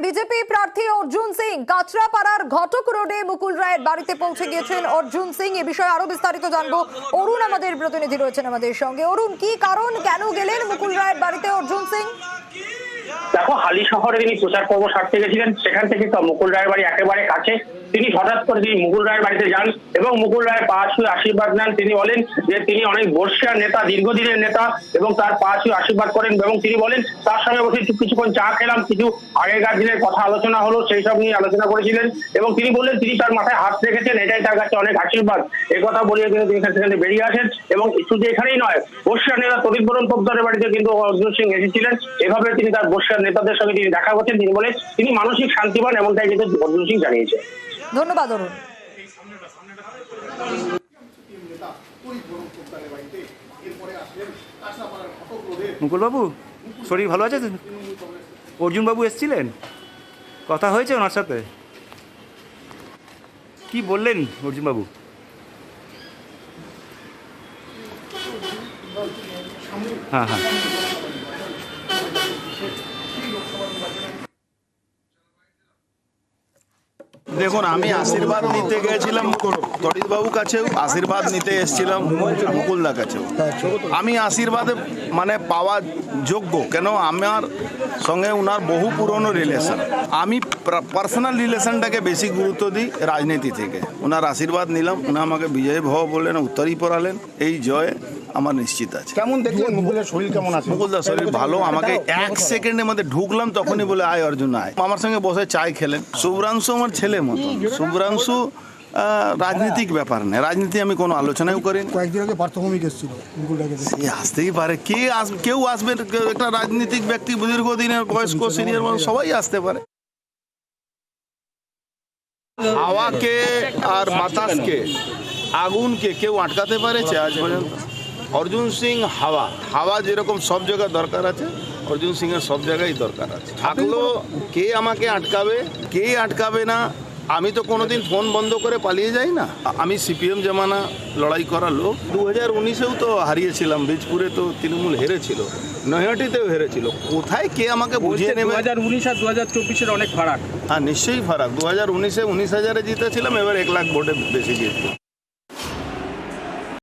BJP প্রার্থী অর্জুন সিং কাঁচরাপাড়ার ঘটক রোডে মুকুল রায়ের বাড়িতে পৌঁছে গিয়েছেন অর্জুন সিং। এ বিষয়ে আরো বিস্তারিত জানবো। অরুণ আমাদের প্রতিনিধি রয়েছেন আমাদের সঙ্গে। অরুণ, কি কারণ, কেন গেলেন মুকুল রায়ের বাড়িতে অর্জুন সিং? দেখো, হালি শহরে তিনি প্রচার পর্ব সারতে গেছিলেন, সেখান থেকে মুকুল রায়ের বাড়ি একেবারে কাছে। তিনি হঠাৎ করে তিনি মুকুল রায়ের বাড়িতে যান এবং মুকুল রায়ের পা ছুঁয়ে আশীর্বাদ নেন। তিনি বলেন যে তিনি অনেক বর্ষিয়ার নেতা, দীর্ঘদিনের নেতা, এবং তার পা ছুঁয়ে আশীর্বাদ করেন। এবং তিনি বলেন তার সঙ্গে বসে কিছুক্ষণ চা খেলাম, কিছু আগেকার দিনের কথা আলোচনা হলো, সেই সব নিয়ে আলোচনা করেছিলেন। এবং তিনি বললেন তিনি তার মাথায় হাত রেখেছেন, এটাই তার কাছে অনেক আশীর্বাদ। এই কথা বলিয়ে কিন্তু তিনি সেখান থেকে বেরিয়ে আসেন। এবং শুধু এখানেই নয়, বর্ষিয়ার নেতা তরিৎ বরণ পোদ্দারের বাড়িতে কিন্তু অর্জুন সিং এসেছিলেন। এভাবে তিনি তার বর্ষিয়ার নেতাদের সঙ্গে তিনি দেখা করছেন। তিনি বলেন তিনি মানসিক শান্তিবান, এমনটাই কিন্তু অর্জুন সিং জানিয়েছে। ধন্যবাদ অরুণ। মুকুল বাবু, শরীর ভালো আছে? অর্জুন বাবু এসেছিলেন, কথা হয়েছে ওনার সাথে? কি বললেন অর্জুন বাবু? হ্যাঁ হ্যাঁ, দেখুন, আমি আশীর্বাদ নিতে গেছিলাম তরিৎবাবুর কাছেও, আশীর্বাদ নিতে এসেছিলাম মুকুলদার কাছেও। আমি আশীর্বাদে মানে পাওয়া যোগ্য, কেন আমার সঙ্গে ওনার বহু পুরনো রিলেশন। আমি পার্সোনাল রিলেশনটাকে বেশি গুরুত্ব দিই রাজনীতি থেকে। ওনার আশীর্বাদ নিলাম, উনি আমাকে বিজয় ভব বললেন, উত্তরই পড়ালেন। এই জয় আমার নিশ্চিত আছে। কেমন দেখলেন মুকুলের শরীর কেমন আছে? মুকুলদার শরীর ভালো। আমাকে এক সেকেন্ডের মধ্যে ঢুকলাম, তখনই বলে আয় অর্জুন আয়। আমার সঙ্গে বসে চায় খেলেন। শুভ্রাংশু আমার ছেলে মতো। শুভ্রাংশু রাজনীতিক ব্যাপার নেই, রাজনীতি আমি কোনো আলোচনাও করিনি। কয়েকদিন আগে পার্থভূমিক এসেছিল মুকুলটাকে। সে আসতেই পারে, কেউ আসবে, একটা রাজনীতিক ব্যক্তি, দীর্ঘদিনের বয়স্ক সিনিয়র মানুষ, সবাই আসতে পারে। হাওয়াকে আর বাতাসকে, আগুনকে কেউ আটকাতে পারেছে আজ পর্যন্ত? অর্জুন সিং হাওয়া যেরকম সব জায়গায় দরকার আছে, অর্জুন সিং এর সব জায়গায় দরকার আছে। থাকলো কে আমাকে আটকাবে, কে আটকাবে না। আমি তো কোনোদিন ফোন বন্ধ করে পালিয়ে যাই না। আমি সিপিএম জামানা লড়াই করা লোক। 2019-এও তো হারিয়েছিলাম, বীজপুরে তো তৃণমূল হেরেছিল, নৈহাটিতেও হেরেছিল। কোথায় কে আমাকে বুঝিয়ে নেবে? 2019 আর 2024-এর অনেক ফারাক। হ্যাঁ, নিশ্চয়ই ফারাক। 2019-এ 19,000-এ জিতেছিলাম, এবার 1 লাখ ভোটে বেশি জিতবো।